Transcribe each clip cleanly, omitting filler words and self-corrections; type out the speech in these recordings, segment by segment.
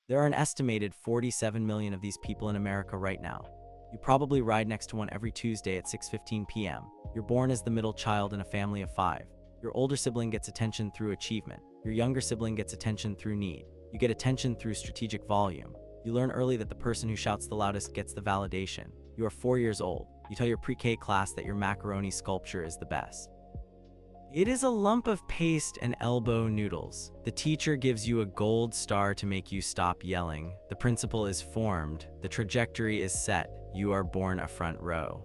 There are an estimated 47 million of these people in America right now. You probably ride next to one every Tuesday at 6:15 p.m. You're born as the middle child in a family of 5. Your older sibling gets attention through achievement. Your younger sibling gets attention through need. You get attention through strategic volume. You learn early that the person who shouts the loudest gets the validation. You are 4 years old. You tell your pre-K class that your macaroni sculpture is the best. It is a lump of paste and elbow noodles. The teacher gives you a gold star to make you stop yelling. The principle is formed. The trajectory is set. You are born a front row.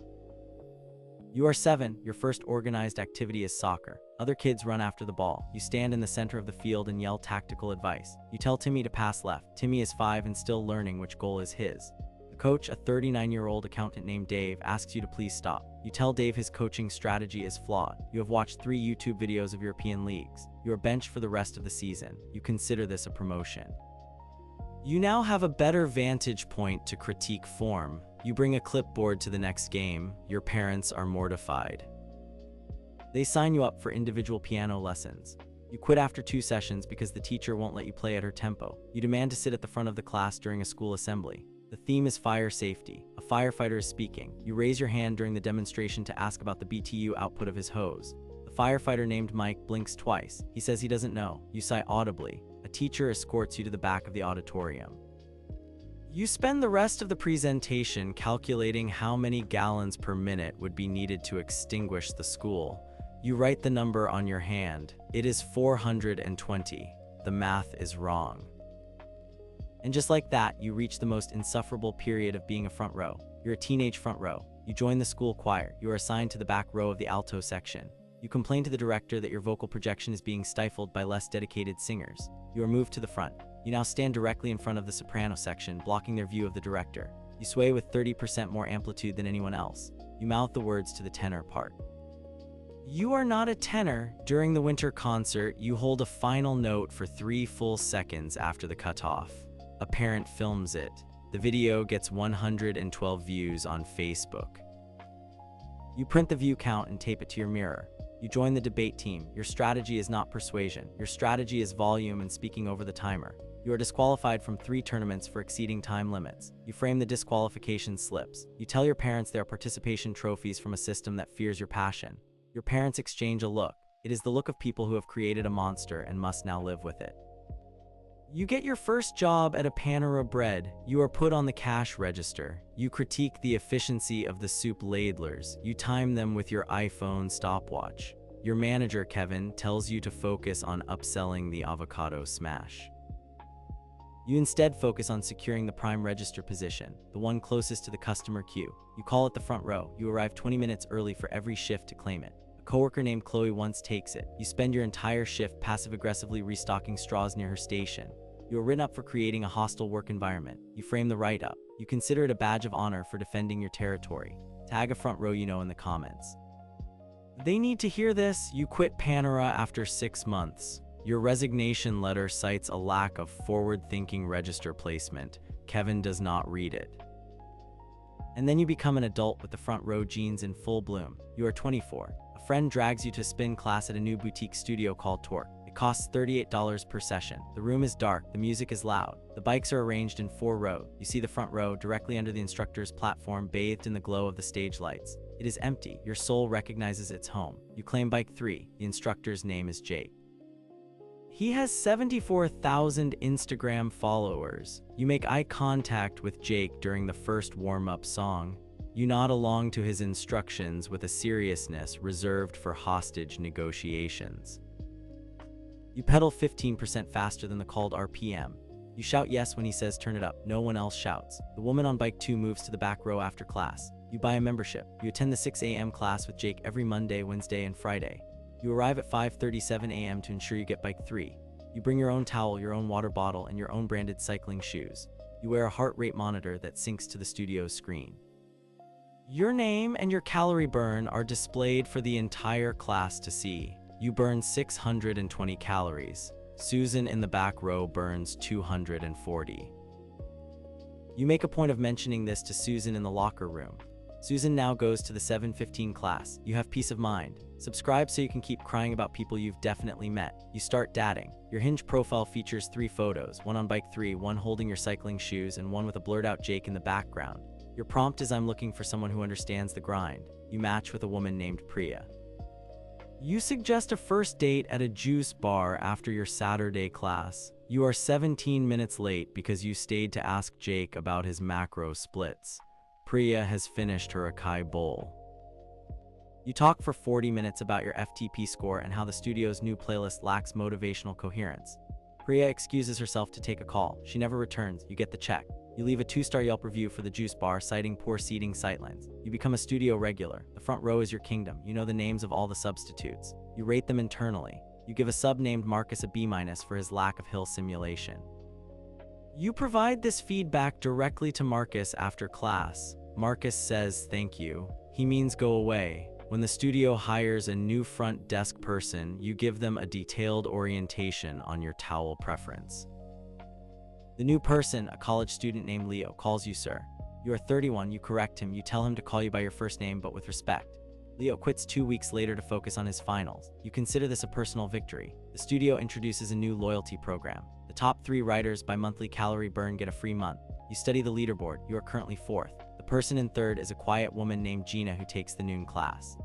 You are 7. Your first organized activity is soccer. Other kids run after the ball. You stand in the center of the field and yell tactical advice. You tell Timmy to pass left. Timmy is 5 and still learning which goal is his. The coach, a 39-year-old accountant named Dave, asks you to please stop. You tell Dave his coaching strategy is flawed. You have watched 3 YouTube videos of European leagues. You are benched for the rest of the season. You consider this a promotion. You now have a better vantage point to critique form. You bring a clipboard to the next game. Your parents are mortified. They sign you up for individual piano lessons. You quit after 2 sessions because the teacher won't let you play at her tempo. You demand to sit at the front of the class during a school assembly. The theme is fire safety. A firefighter is speaking. You raise your hand during the demonstration to ask about the BTU output of his hose. The firefighter named Mike blinks twice. He says he doesn't know. You sigh audibly. A teacher escorts you to the back of the auditorium. You spend the rest of the presentation calculating how many gallons per minute would be needed to extinguish the school. You write the number on your hand. It is 420. The math is wrong. And just like that, you reach the most insufferable period of being a front row. You're a teenage front row. You join the school choir. You are assigned to the back row of the alto section. You complain to the director that your vocal projection is being stifled by less dedicated singers. You are moved to the front. You now stand directly in front of the soprano section, blocking their view of the director. You sway with 30% more amplitude than anyone else. You mouth the words to the tenor part. You are not a tenor. During the winter concert, you hold a final note for 3 full seconds after the cutoff. A parent films it. The video gets 112 views on Facebook. You print the view count and tape it to your mirror. You join the debate team. Your strategy is not persuasion. Your strategy is volume and speaking over the timer. You are disqualified from 3 tournaments for exceeding time limits. You frame the disqualification slips. You tell your parents they are participation trophies from a system that fears your passion. Your parents exchange a look. It is the look of people who have created a monster and must now live with it. You get your first job at a Panera Bread. You are put on the cash register. You critique the efficiency of the soup ladlers. You time them with your iPhone stopwatch. Your manager, Kevin, tells you to focus on upselling the avocado smash. You instead focus on securing the prime register position, the one closest to the customer queue. You call it the front row. You arrive 20 minutes early for every shift to claim it. A coworker named Chloe once takes it. You spend your entire shift passive-aggressively restocking straws near her station. You are written up for creating a hostile work environment. You frame the write-up. You consider it a badge of honor for defending your territory. Tag a front row you know in the comments. They need to hear this. You quit Panera after 6 months. Your resignation letter cites a lack of forward-thinking register placement. Kevin does not read it. And then you become an adult with the front row genes in full bloom. You are 24. A friend drags you to spin class at a new boutique studio called Torque. It costs $38 per session. The room is dark, the music is loud. The bikes are arranged in 4 rows. You see the front row directly under the instructor's platform, bathed in the glow of the stage lights. It is empty. Your soul recognizes its home. You claim bike 3. The instructor's name is Jake. He has 74,000 Instagram followers. You make eye contact with Jake during the first warm-up song. You nod along to his instructions with a seriousness reserved for hostage negotiations. You pedal 15% faster than the called RPM. You shout yes when he says turn it up. No one else shouts. The woman on bike 2 moves to the back row after class. You buy a membership. You attend the 6 a.m. class with Jake every Monday, Wednesday, and Friday. You arrive at 5:37 a.m. to ensure you get bike 3. You bring your own towel, your own water bottle, and your own branded cycling shoes. You wear a heart rate monitor that syncs to the studio's screen. Your name and your calorie burn are displayed for the entire class to see. You burn 620 calories. Susan in the back row burns 240. You make a point of mentioning this to Susan in the locker room. Susan now goes to the 7:15 class. You have peace of mind. Subscribe so you can keep crying about people you've definitely met. You start dating. Your Hinge profile features 3 photos, one on bike 3, one holding your cycling shoes, and one with a blurred out Jake in the background. Your prompt is I'm looking for someone who understands the grind. You match with a woman named Priya. You suggest a first date at a juice bar after your Saturday class. You are 17 minutes late because you stayed to ask Jake about his macro splits. Priya has finished her acai bowl. You talk for 40 minutes about your FTP score and how the studio's new playlist lacks motivational coherence. Priya excuses herself to take a call. She never returns. You get the check. You leave a 2-star Yelp review for the juice bar citing poor seating sightlines. You become a studio regular. The front row is your kingdom. You know the names of all the substitutes. You rate them internally. You give a sub named Marcus a B- for his lack of hill simulation. You provide this feedback directly to Marcus after class. Marcus says thank you. He means go away. When the studio hires a new front desk person, you give them a detailed orientation on your towel preference. The new person, a college student named Leo, calls you sir. You are 31, you correct him, you tell him to call you by your first name but with respect. Leo quits 2 weeks later to focus on his finals. You consider this a personal victory. The studio introduces a new loyalty program. The top 3 writers by monthly calorie burn get a free month. You study the leaderboard. You are currently 4th. The person in 3rd is a quiet woman named Gina who takes the noon class.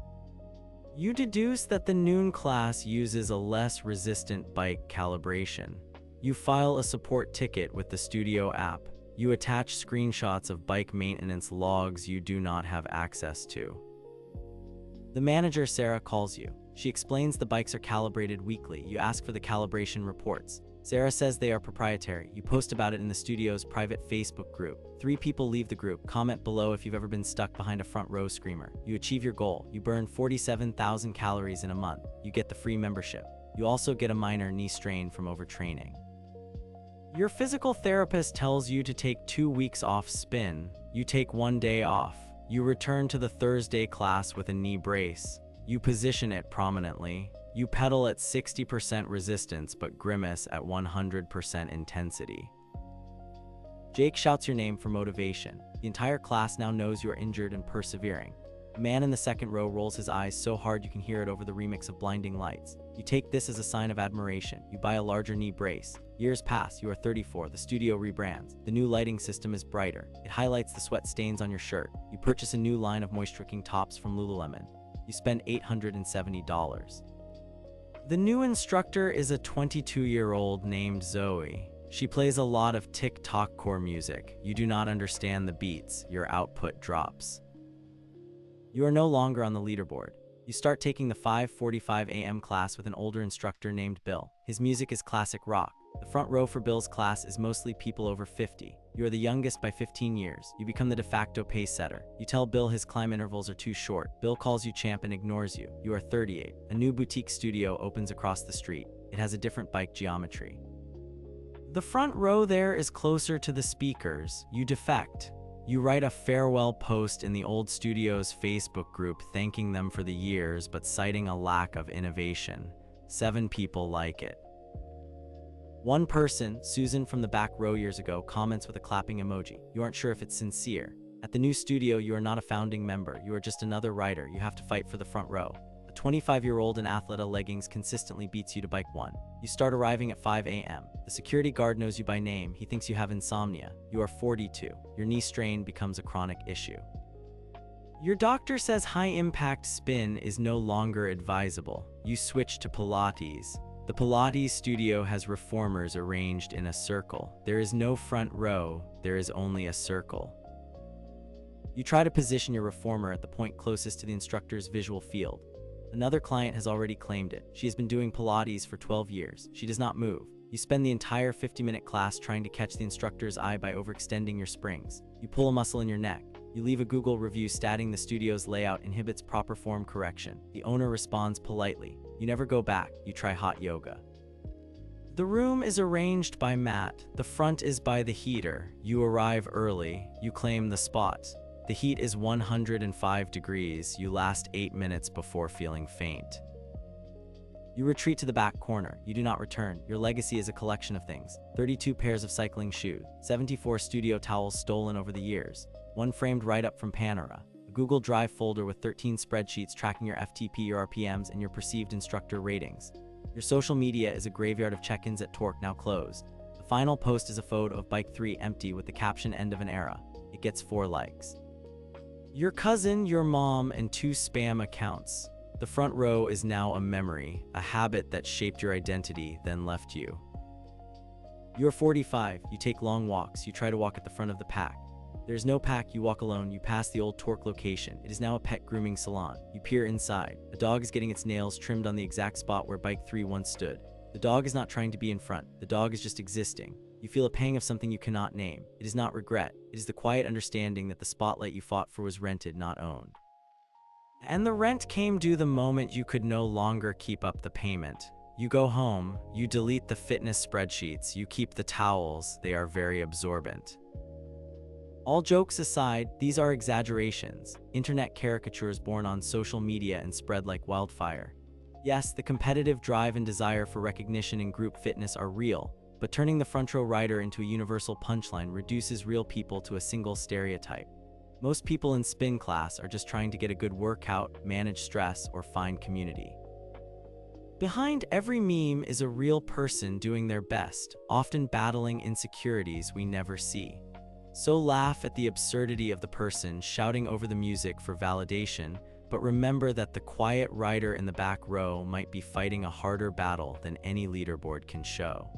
You deduce that the noon class uses a less resistant bike calibration. You file a support ticket with the studio app. You attach screenshots of bike maintenance logs you do not have access to. The manager, Sarah, calls you. She explains the bikes are calibrated weekly. You ask for the calibration reports. Sarah says they are proprietary. You post about it in the studio's private Facebook group. 3 people leave the group. Comment below if you've ever been stuck behind a front row screamer. You achieve your goal. You burn 47,000 calories in a month. You get the free membership. You also get a minor knee strain from overtraining. Your physical therapist tells you to take 2 weeks off spin. You take 1 day off. You return to the Thursday class with a knee brace. You position it prominently. You pedal at 60% resistance but grimace at 100% intensity. Jake shouts your name for motivation. The entire class now knows you are injured and persevering. A man in the 2nd row rolls his eyes so hard you can hear it over the remix of Blinding Lights. You take this as a sign of admiration. You buy a larger knee brace. Years pass. You are 34. The studio rebrands. The new lighting system is brighter. It highlights the sweat stains on your shirt. You purchase a new line of moisture-wicking tops from Lululemon. You spend $870. The new instructor is a 22-year-old named Zoe. She plays a lot of TikTok core music. You do not understand the beats. Your output drops. You are no longer on the leaderboard. You start taking the 5:45 a.m. class with an older instructor named Bill. His music is classic rock. The front row for Bill's class is mostly people over 50. You are the youngest by 15 years. You become the de facto pace setter. You tell Bill his climb intervals are too short. Bill calls you champ and ignores you. You are 38. A new boutique studio opens across the street. It has a different bike geometry. The front row there is closer to the speakers. You defect. You write a farewell post in the old studio's Facebook group thanking them for the years but citing a lack of innovation. 7 people like it. One person, Susan from the back row years ago, comments with a clapping emoji. You aren't sure if it's sincere. At the new studio, you are not a founding member. You are just another writer. You have to fight for the front row. A 25-year-old in Athleta leggings consistently beats you to bike 1. You start arriving at 5 a.m. The security guard knows you by name. He thinks you have insomnia. You are 42. Your knee strain becomes a chronic issue. Your doctor says high-impact spin is no longer advisable. You switch to Pilates. The Pilates studio has reformers arranged in a circle. There is no front row, there is only a circle. You try to position your reformer at the point closest to the instructor's visual field. Another client has already claimed it. She has been doing Pilates for 12 years. She does not move. You spend the entire 50-minute class trying to catch the instructor's eye by overextending your springs. You pull a muscle in your neck. You leave a Google review stating the studio's layout inhibits proper form correction. The owner responds politely. You never go back. You try hot yoga. The room is arranged by mat. The front is by the heater. You arrive early. You claim the spot. The heat is 105 degrees. You last 8 minutes before feeling faint. You retreat to the back corner. You do not return. Your legacy is a collection of things. 32 pairs of cycling shoes. 74 studio towels stolen over the years. 1 framed write-up from Panera. A Google Drive folder with 13 spreadsheets tracking your FTP, your RPMs, and your perceived instructor ratings. Your social media is a graveyard of check-ins at Torque now closed. The final post is a photo of Bike 3 empty with the caption "End of an era." It gets 4 likes. Your cousin, your mom, and 2 spam accounts. The front row is now a memory, a habit that shaped your identity, then left you. You're 45, you take long walks, you try to walk at the front of the pack. There's no pack, you walk alone, you pass the old Torque location. It is now a pet grooming salon. You peer inside. A dog is getting its nails trimmed on the exact spot where Bike 3 once stood. The dog is not trying to be in front. The dog is just existing. You feel a pang of something you cannot name. It is not regret. It is the quiet understanding that the spotlight you fought for was rented, not owned. And the rent came due the moment you could no longer keep up the payment. You go home, you delete the fitness spreadsheets, you keep the towels, they are very absorbent. All jokes aside, these are exaggerations, internet caricatures born on social media and spread like wildfire. Yes, the competitive drive and desire for recognition in group fitness are real, but turning the front row rider into a universal punchline reduces real people to a single stereotype. Most people in spin class are just trying to get a good workout, manage stress, or find community. Behind every meme is a real person doing their best, often battling insecurities we never see. So laugh at the absurdity of the person shouting over the music for validation, but remember that the quiet rider in the back row might be fighting a harder battle than any leaderboard can show.